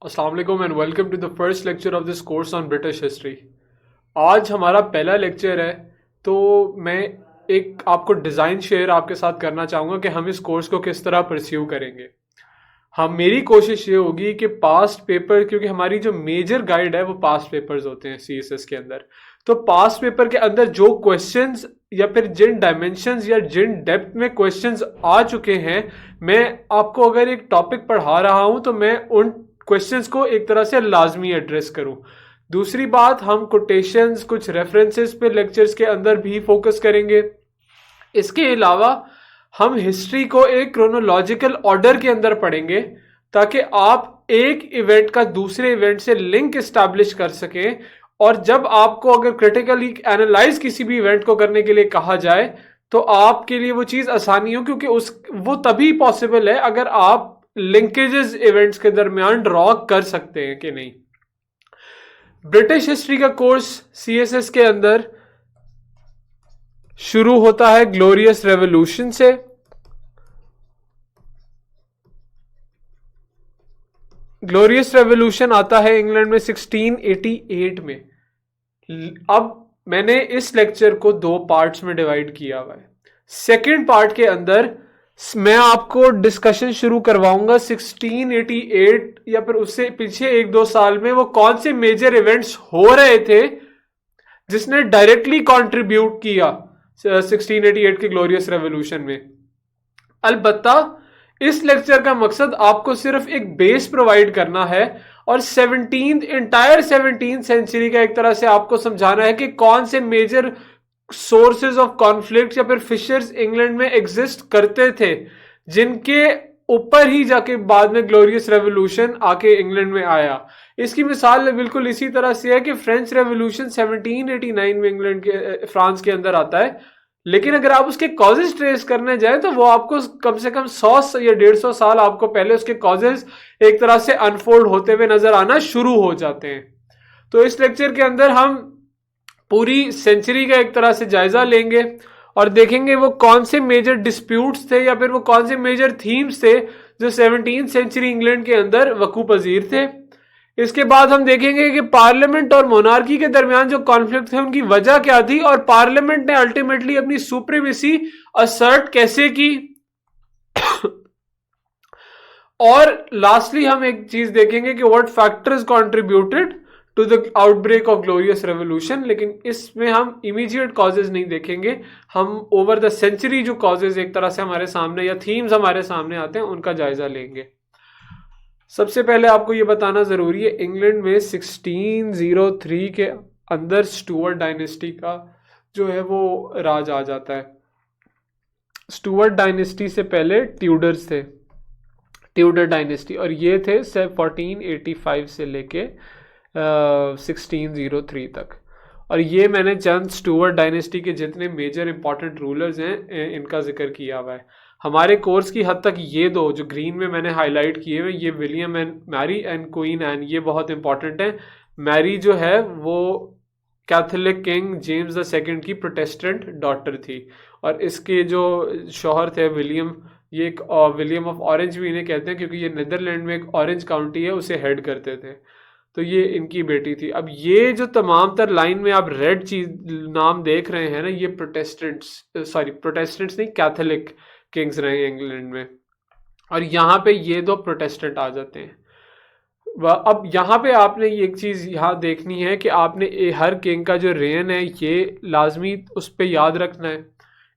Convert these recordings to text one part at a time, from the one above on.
अस्सलाम वालेकुम and welcome to the first lecture of this course on British history. आज हमारा पहला लेक्चर है, तो मैं एक आपको डिज़ाइन शेयर आपके साथ करना चाहूँगा कि हम इस कोर्स को किस तरह परस्यू करेंगे। हम मेरी कोशिश ये होगी कि पास्ट पेपर, क्योंकि हमारी जो मेजर गाइड है वो पास्ट पेपर्स होते हैं सीएसएस के अंदर, तो पास्ट पेपर के अंदर जो क्वेश्चंस या फिर जिन डायमेंशंस या जिन डेप्थ में क्वेश्चंस आ चुके हैं, मैं आपको अगर एक टॉपिक पढ़ा रहा हूं तो मैं उन क्वेश्चंस को एक तरह से लाजमी एड्रेस करूं। दूसरी बात, हम कोटेशंस, कुछ रेफरेंसेस पे लेक्चर्स के अंदर भी फोकस करेंगे। इसके अलावा हम हिस्ट्री को एक क्रोनोलॉजिकल ऑर्डर के अंदर पढ़ेंगे ताकि आप एक इवेंट का दूसरे इवेंट से लिंक एस्टैब्लिश कर सकें, और जब आपको अगर क्रिटिकली एनालाइज किसी भी इवेंट को करने के लिए कहा जाए तो आपके लिए वो चीज़ आसानी हो, क्योंकि वो तभी पॉसिबल है अगर आप लिंकेजेस इवेंट्स के दरमियान ड्रॉ कर सकते हैं कि नहीं। ब्रिटिश हिस्ट्री का कोर्स सीएसएस के अंदर शुरू होता है ग्लोरियस रेवोल्यूशन से। ग्लोरियस रेवोल्यूशन आता है इंग्लैंड में 1688 में। अब मैंने इस लेक्चर को दो पार्ट्स में डिवाइड किया हुआ है। सेकेंड पार्ट के अंदर मैं आपको डिस्कशन शुरू करवाऊंगा 1688 या फिर उससे पीछे एक दो साल में वो कौन से मेजर इवेंट्स हो रहे थे जिसने डायरेक्टली कंट्रीब्यूट किया 1688 के ग्लोरियस रेवोल्यूशन में। अलबत्ता इस लेक्चर का मकसद आपको सिर्फ एक बेस प्रोवाइड करना है और 17th सेंचुरी का एक तरह से आपको समझाना है कि कौन से मेजर सोर्सेज ऑफ कॉन्फ्लिक्ट या फिर फिशर्स इंग्लैंड में एग्जिस्ट करते थे, जिनके ऊपर ही जाके बाद में ग्लोरियस रेवोल्यूशन आके इंग्लैंड में आया। इसकी मिसाल बिल्कुल इसी तरह से है कि फ्रेंच रेवोल्यूशन 1789 में इंग्लैंड के फ्रांस के अंदर आता है, लेकिन अगर आप उसके कॉजेज ट्रेस करने जाएं तो वो आपको कम से कम 100 या 150 साल आपको पहले उसके कॉजेज एक तरह से अनफोल्ड होते हुए नजर आना शुरू हो जाते हैं। तो इस लेक्चर के अंदर हम पूरी सेंचुरी का एक तरह से जायजा लेंगे और देखेंगे वो कौन से मेजर डिस्प्यूट्स थे या फिर वो कौन से मेजर थीम्स थे जो 17th सेंचुरी इंग्लैंड के अंदर वकू पजीर थे। इसके बाद हम देखेंगे कि पार्लियामेंट और मोनार्की के दरमियान जो कॉन्फ्लिक्ट थे उनकी वजह क्या थी और पार्लियामेंट ने अल्टीमेटली अपनी सुप्रीमेसी असर्ट कैसे की। और लास्टली हम एक चीज देखेंगे कि what factors contributed to the outbreak of glorious revolution, लेकिन इसमें हम इमीडिएट कॉजेज नहीं देखेंगे, हम ओवर द सेंचुरी जो कॉजेज एक तरह से हमारे सामने या थीम्स हमारे सामने आते हैं उनका जायजा लेंगे। सबसे पहले आपको यह बताना जरूरी है, इंग्लैंड में 1603 के अंदर स्टुअर्ट डायनेस्टी का जो है वो राज आ जाता है। स्टुअर्ट डायनेस्टी से पहले ट्यूडर्स थे, ट्यूडर डायनेस्टी, और ये थे 1485 से लेके 1603 तक। और ये मैंने चंद स्टुअर्ट डायनेस्टी के जितने मेजर इंपॉर्टेंट रूलर्स हैं इनका जिक्र किया हुआ है। हमारे कोर्स की हद तक ये दो जो ग्रीन में मैंने हाईलाइट किए हुए, ये William and Mary and Queen Anne, ये बहुत इंपॉर्टेंट है। मैरी जो है वो कैथोलिक किंग जेम्स II की प्रोटेस्टेंट डॉटर थी, और इसके जो शौहर थे विलियम, ये एक विलियम ऑफ ऑरेंज भी इन्हें कहते हैं क्योंकि ये नीदरलैंड में एक ऑरेंज काउंटी है उसे हेड करते थे, तो ये इनकी बेटी थी। अब ये जो तमाम तर लाइन में आप रेड चीज नाम देख रहे हैं ना, ये प्रोटेस्टेंट्स नहीं, कैथोलिक किंग्स रहे इंग्लैंड में, और यहाँ पे ये दो प्रोटेस्टेंट आ जाते हैं। अब यहाँ पे आपने एक चीज यहाँ देखनी है कि आपने हर किंग का जो रेन है ये लाजमी उस पर याद रखना है।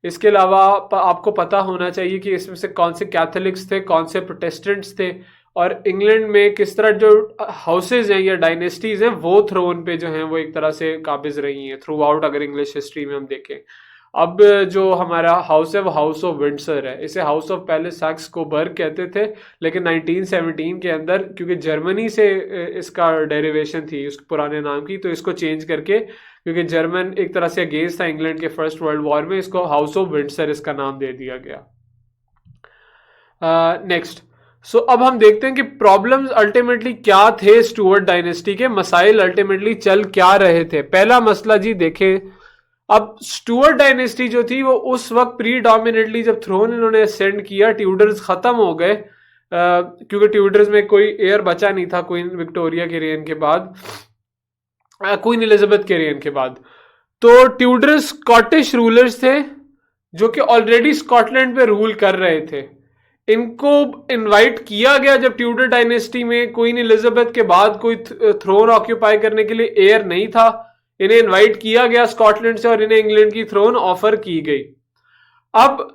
इसके अलावा आपको पता होना चाहिए कि इसमें से कौन से कैथोलिक्स थे, कौन से प्रोटेस्टेंट्स थे, और इंग्लैंड में किस तरह जो हाउसेज हैं या डायनेस्टीज हैं वो थ्रोन पे जो हैं वो एक तरह से काबिज रही हैं थ्रू आउट। अगर इंग्लिश हिस्ट्री में हम देखें, अब जो हमारा हाउस है वो हाउस ऑफ विंडसर है, इसे हाउस ऑफ पहले सैक्स कोबर्ग कहते थे, लेकिन 1917 के अंदर क्योंकि जर्मनी से इसका डेरिवेशन थी उस पुराने नाम की, तो इसको चेंज करके, क्योंकि जर्मन एक तरह से अगेंस्ट था इंग्लैंड के फर्स्ट वर्ल्ड वॉर में, इसको हाउस ऑफ विंडसर इसका नाम दे दिया गया। नेक्स्ट, सो अब हम देखते हैं कि प्रॉब्लम्स अल्टीमेटली क्या थे, स्टुअर्ट डायनेस्टी के मसाइल अल्टीमेटली चल क्या रहे थे। पहला मसला जी देखें, अब स्टुअर्ट डायनेस्टी जो थी वो उस वक्त प्रीडोमिनेटली जब थ्रोन इन्होंने असेंड किया, ट्यूडर्स खत्म हो गए, क्योंकि ट्यूडर्स में कोई एयर बचा नहीं था क्वीन विक्टोरिया के रेन के बाद, क्वीन एलिजाबेथ के रेन के बाद। तो ट्यूडर्स स्कॉटिश रूलर्स थे जो कि ऑलरेडी स्कॉटलैंड पे रूल कर रहे थे। इनको इनवाइट किया गया जब ट्यूडर डायनेस्टी में क्वीन एलिजाबेथ के बाद कोई थ्रोन ऑक्यूपाई करने के लिए एयर नहीं था, इन्हें इनवाइट किया गया स्कॉटलैंड से और इन्हें इंग्लैंड की थ्रोन ऑफर की गई। अब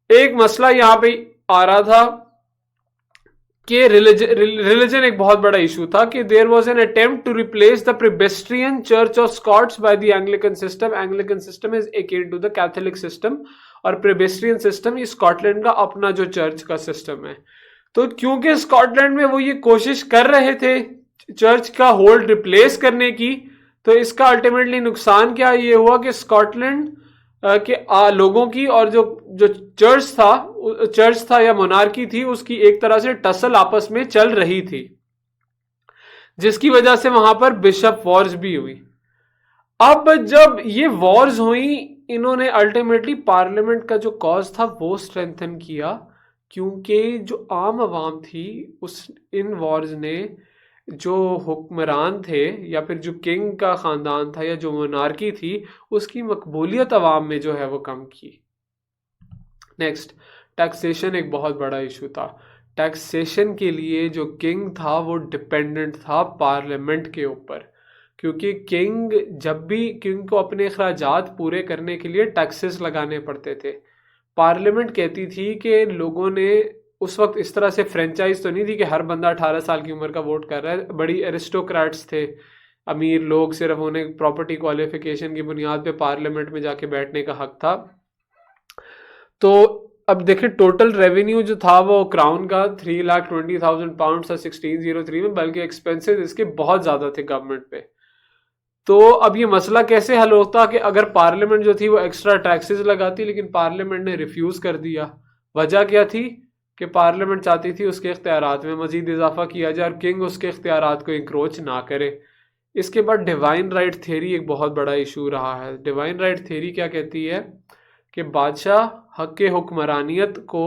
एक मसला यहां पे आ रहा था कि रिलीजन एक बहुत बड़ा इशू था कि there was an attempt to replace the Presbyterian church of Scots by the Anglican system. Anglican system is akin to the Catholic system और प्रेबिस्ट्रियन सिस्टम ये स्कॉटलैंड का अपना जो चर्च का सिस्टम है। तो क्योंकि स्कॉटलैंड में वो ये कोशिश कर रहे थे चर्च का होल्ड रिप्लेस करने की, तो इसका अल्टीमेटली नुकसान क्या ये हुआ कि स्कॉटलैंड के लोगों की और जो जो चर्च था या मोनार्की थी उसकी एक तरह से टसल आपस में चल रही थी, जिसकी वजह से वहां पर बिशप वॉर्स भी हुई। अब जब ये वॉर्स हुई, इन्होंने अल्टीमेटली पार्लियामेंट का जो कॉज था वो स्ट्रेंथन किया, क्योंकि जो आम आवाम थी उस इन वॉर्स ने जो हुक्मरान थे या फिर जो किंग का खानदान था या जो मोनार्की थी उसकी मकबूलियत अवाम में जो है वो कम की। नेक्स्ट, टैक्सेशन एक बहुत बड़ा इशू था। टैक्सेशन के लिए जो किंग था वो डिपेंडेंट था पार्लियामेंट के ऊपर, क्योंकि किंग को अपने अखराजात पूरे करने के लिए टैक्सेस लगाने पड़ते थे। पार्लियामेंट कहती थी कि लोगों ने उस वक्त इस तरह से फ्रेंचाइज तो नहीं थी कि हर बंदा 18 साल की उम्र का वोट कर रहा है। बड़ी एरिस्टोक्रेट्स थे, अमीर लोग, सिर्फ उन्हें प्रॉपर्टी क्वालिफिकेशन की बुनियाद पे पार्लियामेंट में जाके बैठने का हक था। तो अब देखिए टोटल रेवेन्यू जो था वो क्राउन का 3,20,000 पाउंड था 1603 में, बल्कि एक्सपेंसेस इसके बहुत ज्यादा थे गवर्नमेंट पे। तो अब ये मसला कैसे हल होता कि अगर पार्लियामेंट जो थी वो एक्स्ट्रा टैक्सेस लगाती, लेकिन पार्लियामेंट ने रिफ्यूज कर दिया। वजह क्या थी कि पार्लियामेंट चाहती थी उसके इख्तियारात में मजीद इजाफा किया जाए और किंग उसके इख्तियारात को इंक्रोच ना करे। इसके बाद डिवाइन राइट थ्योरी एक बहुत बड़ा इशू रहा है। डिवाइन राइट थ्योरी क्या कहती है कि बादशाह हक हुक्मरानियत को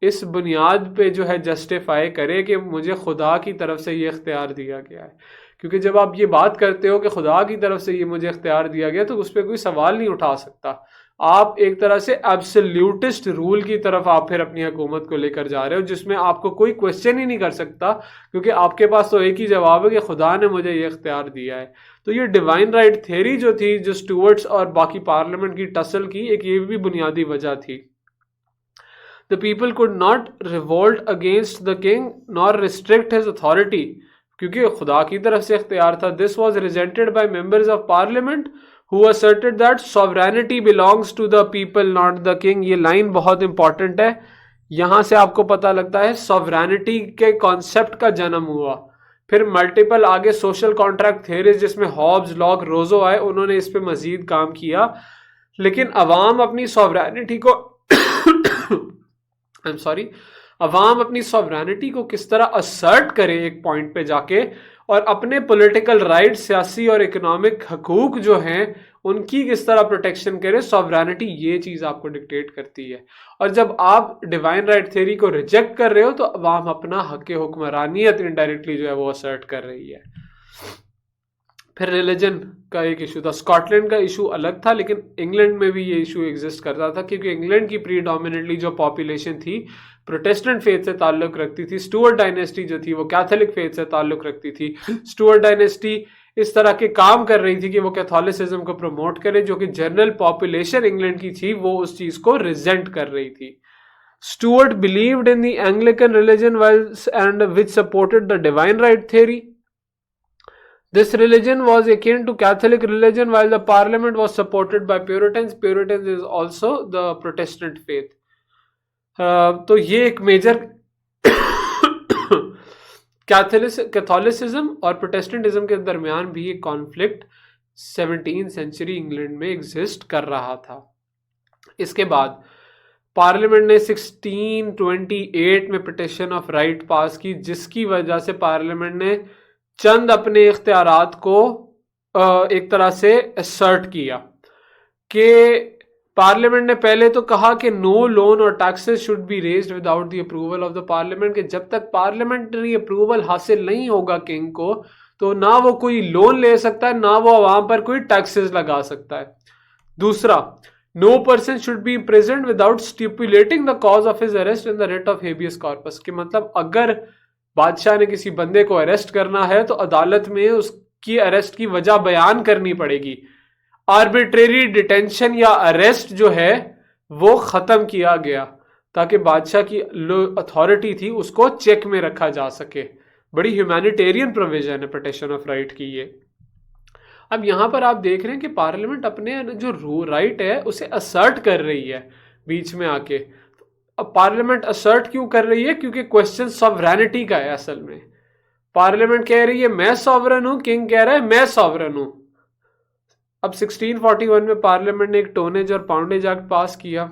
इस बुनियाद पे जो है जस्टिफाई करे कि मुझे खुदा की तरफ से ये इख्तियार दिया गया है। क्योंकि जब आप ये बात करते हो कि खुदा की तरफ से ये मुझे इख्तियार दिया गया, तो उस पर कोई सवाल नहीं उठा सकता। आप एक तरह से एब्सोल्यूटिस्ट रूल की तरफ आप फिर अपनी हुकूमत को लेकर जा रहे हो, जिसमें आपको कोई क्वेश्चन ही नहीं कर सकता, क्योंकि आपके पास तो एक ही जवाब है कि खुदा ने मुझे ये इख्तियार दिया है। तो ये डिवाइन राइट थ्योरी जो थी, जो स्टुअर्ट्स और बाकी पार्लियामेंट की टसल की, एक ये भी बुनियादी वजह थी। The people could not revolt against the king nor restrict his authority, क्योंकि खुदा की तरफ से इख्तियार था। This was resented by members of parliament who asserted that sovereignty belongs to the people not the king। ये लाइन बहुत important है, यहां से आपको पता लगता है सॉवरेनिटी के कॉन्सेप्ट का जन्म हुआ। फिर मल्टीपल आगे सोशल कॉन्ट्रैक्ट थ्योरीज जिसमें हॉब्स, लॉक, रोजो आए, उन्होंने इस पे मजीद काम किया। लेकिन अवाम अपनी सॉवरेनिटी को अवाम अपनी सॉवरेनिटी को किस तरह असर्ट करे एक पॉइंट पे जाके, और अपने पॉलिटिकल राइट, सियासी और इकोनॉमिक हकूक जो हैं उनकी किस तरह प्रोटेक्शन करे, सॉवरेनिटी ये चीज आपको डिक्टेट करती है। और जब आप डिवाइन राइट थ्योरी को रिजेक्ट कर रहे हो तो अवाम अपना हक हुक्मरानियत इनडायरेक्टली जो है वो असर्ट कर रही है। फिर रिलीजन का एक इशू था। स्कॉटलैंड का इशू अलग था, लेकिन इंग्लैंड में भी ये इशू एग्जिस्ट करता था, क्योंकि इंग्लैंड की प्रीडोमिनेटली जो पॉपुलेशन थी प्रोटेस्टेंट फेथ से ताल्लुक रखती थी। स्टुअर्ट डायनेस्टी जो थी वो कैथोलिक फेथ से ताल्लुक रखती थी। स्टुअर्ट डायनेस्टी इस तरह के काम कर रही थी कि वो कैथोलिसिज्म को प्रमोट करे, जो कि जनरल पॉपुलेशन इंग्लैंड की थी वो उस चीज को रिजेंट कर रही थी। Stuart believed in the Anglican religion and which supported the divine right theory. This religion was akin to Catholic religion, while the Parliament was supported by Puritans. Puritans is also the Protestant faith. तो ये एक major Catholicism और Protestantism के दरमियान भी एक conflict 17th century England में exist कर रहा था। इसके बाद पार्लियामेंट ने 1628 में पिटिशन ऑफ राइट पास की, जिसकी वजह से पार्लियामेंट ने चंद अपने इख्तियारात को एक तरह से असर्ट किया कि पार्लियामेंट ने पहले तो कहा कि नो लोन और taxes should be raised without the approval of the parliament, कि जब तक पार्लियामेंट्री अप्रूवल हासिल नहीं होगा किंग को, तो ना वो कोई लोन ले सकता है, ना वो आवाम पर कोई टैक्सेस लगा सकता है। दूसरा, no person should be present without stipulating the cause of his arrest in the writ of habeas corpus, कि मतलब अगर बादशाह ने किसी बंदे को अरेस्ट करना है तो अदालत में उसकी अरेस्ट की वजह बयान करनी पड़ेगी। आर्बिट्रेरी डिटेंशन या अरेस्ट जो है वो खत्म किया गया ताकि बादशाह की अथॉरिटी थी उसको चेक में रखा जा सके। बड़ी ह्यूमैनिटेरियन प्रोविजन है पिटिशन ऑफ राइट की ये। अब यहां पर आप देख रहे हैं कि पार्लियामेंट अपने जो राइट है उसे असर्ट कर रही है बीच में आके। अब पार्लियामेंट असर्ट क्यों कर रही है? क्योंकि क्वेश्चन सॉवरेनिटी का है। असल में पार्लियामेंट कह रही है मैं सॉवरन हूं, किंग कह रहा है मैं सॉवरन हूं। अब 1641 में पार्लियामेंट ने एक टोनेज और पाउंडेज एक्ट पास किया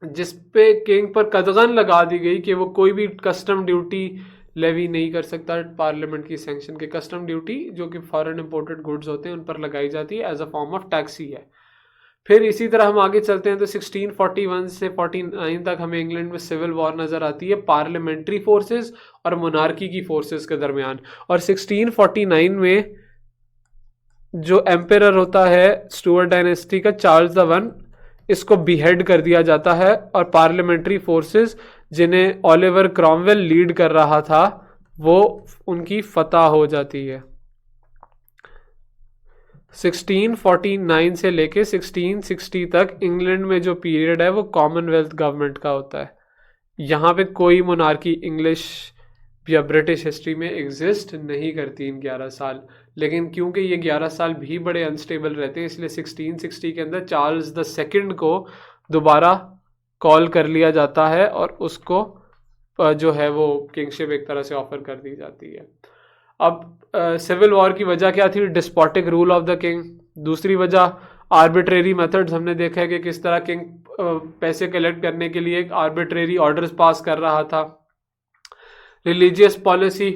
जिसपे किंग पर कदगन लगा दी गई कि वो कोई भी कस्टम ड्यूटी लेवी नहीं कर सकता पार्लियामेंट की सैंक्शन के। कस्टम ड्यूटी जो कि फॉरेन इंपोर्टेड गुड्स होते हैं उन पर लगाई जाती है, as a form of tax ही है। फिर इसी तरह हम आगे चलते हैं तो 1641 से 49 तक हमें इंग्लैंड में सिविल वॉर नजर आती है पार्लियामेंट्री फोर्सेस और मोनार्की की फोर्सेस के दरमियान। और 1649 में जो एम्पेरर होता है स्टुअर्ट डायनेस्टी का, चार्ल्स द वन, इसको बिहेड कर दिया जाता है और पार्लियामेंट्री फोर्सेस जिन्हें ओलिवर क्रॉमवेल लीड कर रहा था वो उनकी फतह हो जाती है। 1649 से लेके 1660 तक इंग्लैंड में जो पीरियड है वो कॉमनवेल्थ गवर्नमेंट का होता है। यहाँ पे कोई मोनार्की इंग्लिश या ब्रिटिश हिस्ट्री में एग्जिस्ट नहीं करती इन 11 साल। लेकिन क्योंकि ये 11 साल भी बड़े अनस्टेबल रहते हैं इसलिए 1660 के अंदर चार्ल्स द सेकंड को दोबारा कॉल कर लिया जाता है और उसको जो है वो किंगशिप एक तरह से ऑफर कर दी जाती है। अब सिविल वॉर की वजह क्या थी? Despotic rule of the king. दूसरी वजह आर्बिट्रेरी मेथड्स। हमने देखा है कि किस तरह किंग पैसे कलेक्ट करने के लिए आर्बिट्रेरी ऑर्डर्स पास कर रहा था। Religious policy.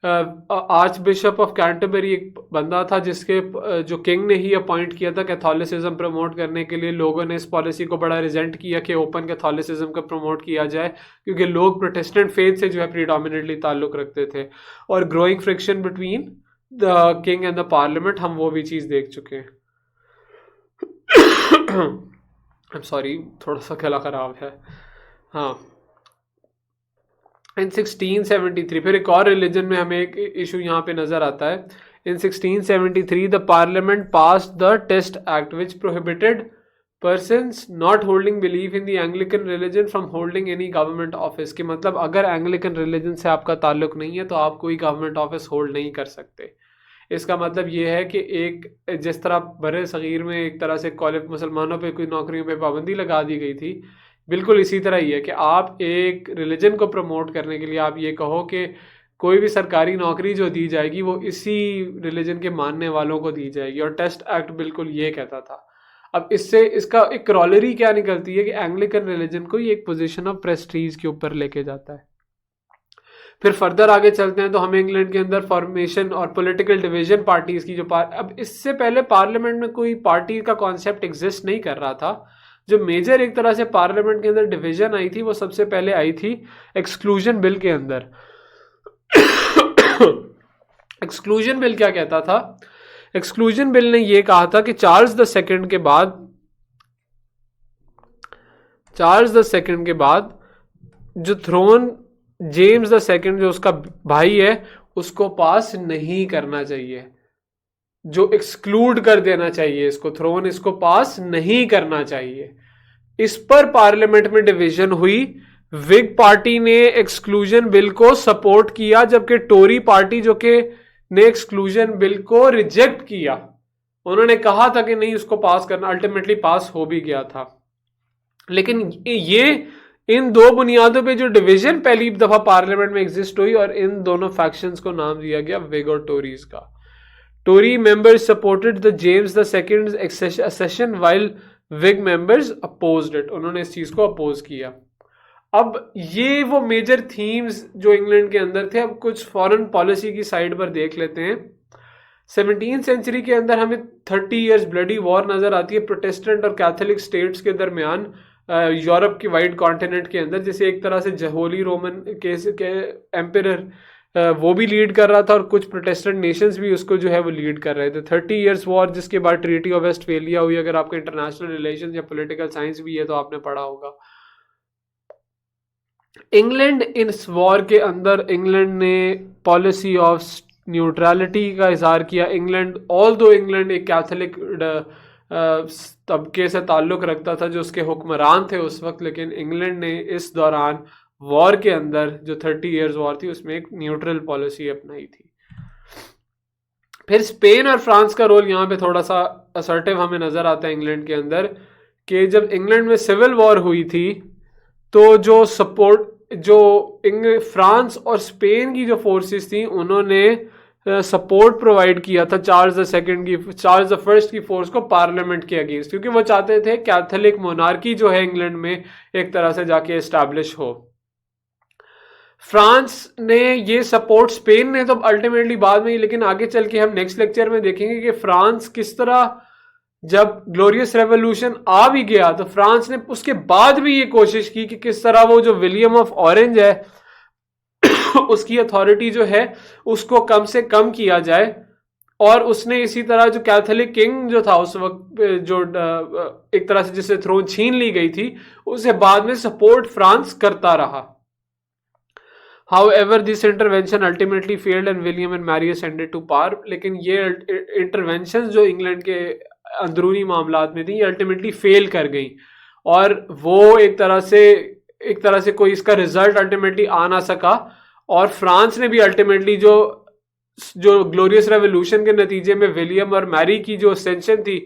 Arch bishop of Canterbury एक बंदा था जिसके जो किंग ने ही अपॉइंट किया था कैथोलिसिज्म प्रमोट करने के लिए। लोगों ने इस पॉलिसी को बड़ा रिजेंट किया कि ओपन कैथोलिसिज्म को प्रमोट किया जाए क्योंकि लोग प्रोटेस्टेंट फेथ से जो है प्रीडोमिनेटली ताल्लुक रखते थे। और growing friction between the king and the parliament, हम वो भी चीज़ देख चुके हैं। आई एम सॉरी, थोड़ा सा गला खराब है। हाँ, इन 1673 फिर एक और रिलीजन में हमें एक इशू यहाँ पे नजर आता है। In 1673 the Parliament passed the Test Act which prohibited persons not holding believe in the Anglican religion from holding any government office. कि मतलब अगर एंग्लिकन रिलीजन से आपका ताल्लुक नहीं है तो आप कोई गवर्नमेंट ऑफिस होल्ड नहीं कर सकते। इसका मतलब ये है कि एक जिस तरह बरे सगीर में एक तरह से मुसलमानों पे कोई नौकरियों पे पाबंदी लगा दी गई थी, बिल्कुल इसी तरह ही है कि आप एक रिलीजन को प्रमोट करने के लिए आप ये कहो कि कोई भी सरकारी नौकरी जो दी जाएगी वो इसी रिलीजन के मानने वालों को दी जाएगी। और टेस्ट एक्ट बिल्कुल ये कहता था। अब इससे इसका एक क्रॉलरी क्या निकलती है कि एंग्लिकन रिलीजन को ये एक पोजीशन ऑफ प्रेस्टीज के ऊपर लेके जाता है। फिर फर्दर आगे चलते हैं तो हमें इंग्लैंड के अंदर फॉर्मेशन और पॉलिटिकल डिवीजन पार्टीज की जो अब इससे पहले पार्लियामेंट में कोई पार्टी का कॉन्सेप्ट एग्जिस्ट नहीं कर रहा था। जो मेजर एक तरह से पार्लियामेंट के अंदर डिवीजन आई थी वो सबसे पहले आई थी एक्सक्लूजन बिल के अंदर। एक्सक्लूजन बिल क्या कहता था? एक्सक्लूजन बिल ने यह कहा था कि चार्ल्स द सेकंड के बाद जो थ्रोन जेम्स द सेकंड जो उसका भाई है उसको पास नहीं करना चाहिए, जो एक्सक्लूड कर देना चाहिए इसको, थ्रोन इसको पास नहीं करना चाहिए। इस पर पार्लियामेंट में डिवीजन हुई। विग पार्टी ने एक्सक्लूजन बिल को सपोर्ट किया जबकि टोरी पार्टी जो कि ने एक्सक्लूजन बिल को रिजेक्ट किया। उन्होंने कहा था कि नहीं उसको पास करना, अल्टीमेटली पास हो भी गया था। लेकिन ये इन दो बुनियादों पे जो डिवीजन पहली दफा पार्लियामेंट में एग्जिस्ट हुई और इन दोनों फैक्शंस को नाम दिया गया विग और टोरीज का। Tory members supported the James the second accession while Whig members opposed it. उन्होंने इस चीज को अपोज किया। अब ये वो मेजर थीम्स जो इंग्लैंड के अंदर थे। अब कुछ फॉरेन पॉलिसी की साइड पर देख लेते हैं 17वीं सेंचुरी के अंदर हमें 30 इयर्स ब्लडी वॉर नजर आती है प्रोटेस्टेंट और कैथोलिक स्टेट्स के दरमियान यूरोप की वाइड कॉन्टिनेंट के अंदर, जैसे एक तरह से होली रोमन के एम्परर वो भी लीड कर रहा था और कुछ प्रोटेस्टेंट नेशंस भी उसको जो है वो लीड कर रहे थे। 30 इयर्स वॉर, जिसके बाद ट्रीटी ऑफ वेस्टफेलिया हुई। अगर आपका इंटरनेशनल रिलेशन या पॉलिटिकल साइंस भी है तो आपने पढ़ा होगा। इंग्लैंड इस वॉर के अंदर इंग्लैंड ने पॉलिसी ऑफ न्यूट्रलिटी का इजहार किया। इंग्लैंड इंग्लैंड एक कैथोलिक तबके से ताल्लुक रखता था जो उसके हुक्मरान थे उस वक्त, लेकिन इंग्लैंड ने इस दौरान वॉर के अंदर जो 30 इयर्स वॉर थी उसमें एक न्यूट्रल पॉलिसी अपनाई थी। फिर स्पेन और फ्रांस का रोल यहाँ पे थोड़ा सा असर्टिव हमें नजर आता है इंग्लैंड के अंदर, कि जब इंग्लैंड में सिविल वॉर हुई थी तो जो फ्रांस और स्पेन की जो फोर्सेस थी उन्होंने सपोर्ट प्रोवाइड किया था चार्ल्स द फर्स्ट की फोर्स को पार्लियामेंट के अगेंस्ट, क्योंकि वो चाहते थे कैथोलिक मोनार्की जो है इंग्लैंड में एक तरह से जाके एस्टैब्लिश हो। फ्रांस ने ये सपोर्ट स्पेन ने तो अल्टीमेटली बाद में ही, लेकिन आगे चल के हम नेक्स्ट लेक्चर में देखेंगे कि फ्रांस किस तरह, जब ग्लोरियस रेवोल्यूशन आ भी गया तो फ्रांस ने उसके बाद भी ये कोशिश की कि किस तरह वो जो विलियम ऑफ ऑरेंज है उसकी अथॉरिटी जो है उसको कम से कम किया जाए, और उसने इसी तरह जो कैथोलिक किंग जो था उस वक्त, जो एक तरह से जिससे थ्रोन छीन ली गई थी, उसे बाद में सपोर्ट फ्रांस करता रहा। However, this intervention ultimately failed and William and Mary ascended to power। लेकिन ये इंटरवेंशन जो इंग्लैंड के अंदरूनी मामलात में थी ये अल्टीमेटली फेल कर गई, और वो एक तरह से कोई इसका रिजल्ट अल्टीमेटली आ ना सका। और फ्रांस ने भी अल्टीमेटली जो ग्लोरियस रेवोल्यूशन के नतीजे में विलियम और मैरी की जो असेंशन थी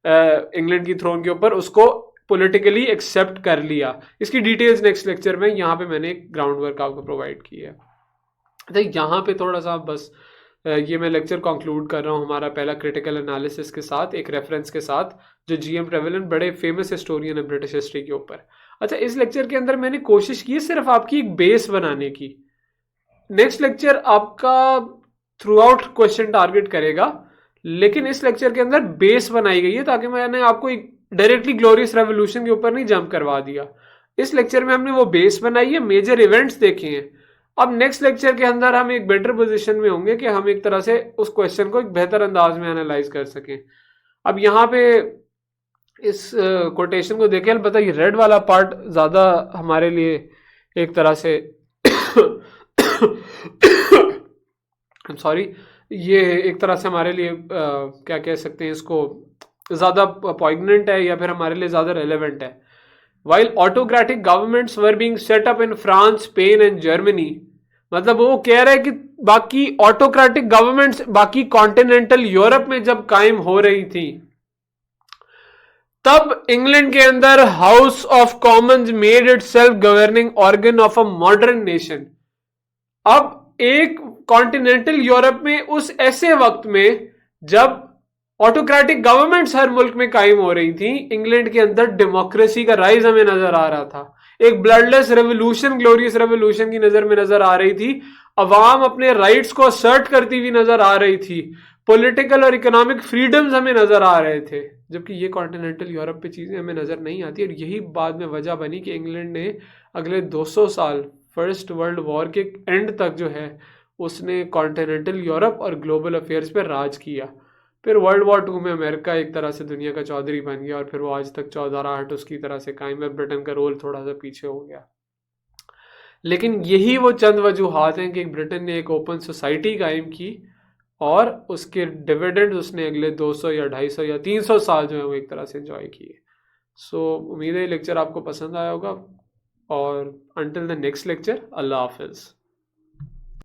इंग्लैंड की थ्रोन के ऊपर, उसको पॉलिटिकली एक्सेप्ट कर लिया। इसकी डिटेल्स नेक्स्ट लेक्चर में, यहाँ पे मैंने एक ग्राउंड वर्क आपको प्रोवाइड किया है। तो यहाँ पे थोड़ा सा बस ये मैं लेक्चर कंक्लूड कर रहा हूँ हमारा पहला क्रिटिकल एनालिसिस के साथ, एक रेफरेंस के साथ, जो जीएम ट्रेवेलन बड़े फेमस हिस्टोरियन है ब्रिटिश हिस्ट्री के ऊपर। अच्छा, इस लेक्चर के अंदर मैंने कोशिश की सिर्फ आपकी एक बेस बनाने की। नेक्स्ट लेक्चर आपका थ्रू आउट क्वेश्चन टारगेट करेगा, लेकिन इस लेक्चर के अंदर बेस बनाई गई है ताकि मैंने आपको डायरेक्टली ग्लोरियस रेवोल्यूशन के ऊपर नहीं जंप करवा दिया। इस लेक्चर में हमने वो बेस बनाई है, मेजर इवेंट्स देखे हैं। अब नेक्स्ट लेक्चर के अंदर हम एक बेटर पोजीशन में होंगे कि हम एक तरह से उस क्वेश्चन को एक बेहतर अंदाज में एनालाइज कर सकें। अब यहाँ पे इस कोटेशन को देखें, अलबत्ता ये रेड वाला पार्ट ज्यादा हमारे लिए एक तरह से सॉरी, ये एक तरह से हमारे लिए क्या कह सकते हैं इसको, ज्यादा पॉइग्नेंट है या फिर हमारे लिए ज्यादा रेलेवेंट है। While autocratic governments were being set up in France, Spain and Germany, मतलब वो कह रहा है कि बाकी ऑटोक्रेटिक गवर्नमेंट्स बाकी कॉन्टिनेंटल यूरोप में जब कायम हो रही थी, तब इंग्लैंड के अंदर house of Commons made it self governing organ of a modern nation. अब एक कॉन्टिनेंटल यूरोप में उस ऐसे वक्त में जब ऑटोक्रेटिक गवर्नमेंट्स हर मुल्क में कायम हो रही थी, इंग्लैंड के अंदर डेमोक्रेसी का राइज हमें नजर आ रहा था। एक ब्लडलेस रेवोल्यूशन, ग्लोरियस रेवोल्यूशन की नजर में नजर आ रही थी। अवाम अपने राइट्स को असर्ट करती हुई नजर आ रही थी। पॉलिटिकल और इकोनॉमिक फ्रीडम्स हमें नजर आ रहे थे, जबकि ये कॉन्टिनेंटल यूरोप पे चीजें हमें नजर नहीं आती। और यही बाद में वजह बनी कि इंग्लैंड ने अगले 200 साल फर्स्ट वर्ल्ड वॉर के एंड तक जो है उसने कॉन्टिनेंटल यूरोप और ग्लोबल अफेयर्स पर राज किया। फिर वर्ल्ड वॉर 2 में अमेरिका एक तरह से दुनिया का चौधरी बन गया, और फिर वो आज तक 14 उसकी तरह से कायम है। ब्रिटेन का रोल थोड़ा सा पीछे हो गया, लेकिन यही वो चंद वजूहात हैं कि ब्रिटेन ने एक ओपन सोसाइटी कायम की और उसके डिविडेंड उसने अगले 200 या 250 या 300 साल जो है वो एक तरह से एंजॉय किए। सो उम्मीद है ये लेक्चर आपको पसंद आया होगा, और अंटिल द नेक्स्ट लेक्चर, अल्लाह हाफिज़।